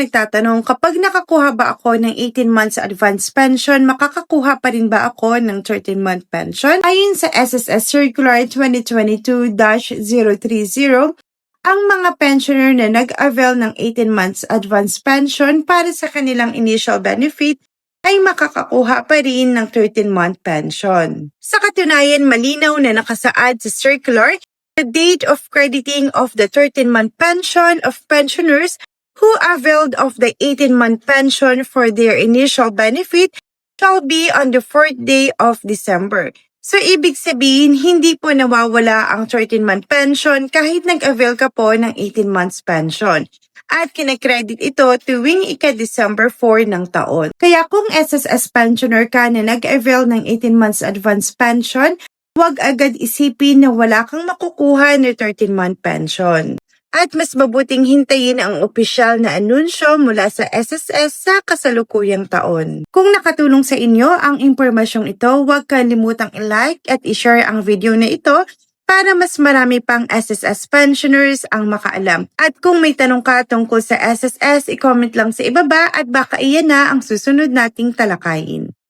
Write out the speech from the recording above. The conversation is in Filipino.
nagtatanong, kapag nakakuha ba ako ng 18 months advance pension, makakakuha pa rin ba ako ng 13-month pension? Ayon sa SSS Circular 2022-030, ang mga pensioner na nag-avail ng 18 months advance pension para sa kanilang initial benefit ay makakakuha pa rin ng 13-month pension. Sa katunayan, malinaw na nakasaad sa circular, the date of crediting of the 13-month pension of pensioners who availed of the 18-month pension for their initial benefit shall be on the 4th day of December. So, ibig sabihin, hindi po nawawala ang 13-month pension kahit nag-avail ka po ng 18 months pension. At kinakredit ito tuwing ika-December 4 ng taon. Kaya kung SSS pensioner ka na nag-avail ng 18 months advance pension, huwag agad isipin na wala kang makukuha na 13-month pension. At mas mabuting hintayin ang opisyal na anunsyo mula sa SSS sa kasalukuyang taon. Kung nakatulong sa inyo ang impormasyong ito, huwag kalimutang i-like at i-share ang video na ito para mas marami pang SSS pensioners ang makaalam. At kung may tanong ka tungkol sa SSS, i-comment lang sa ibaba at baka iyan na ang susunod nating talakayin.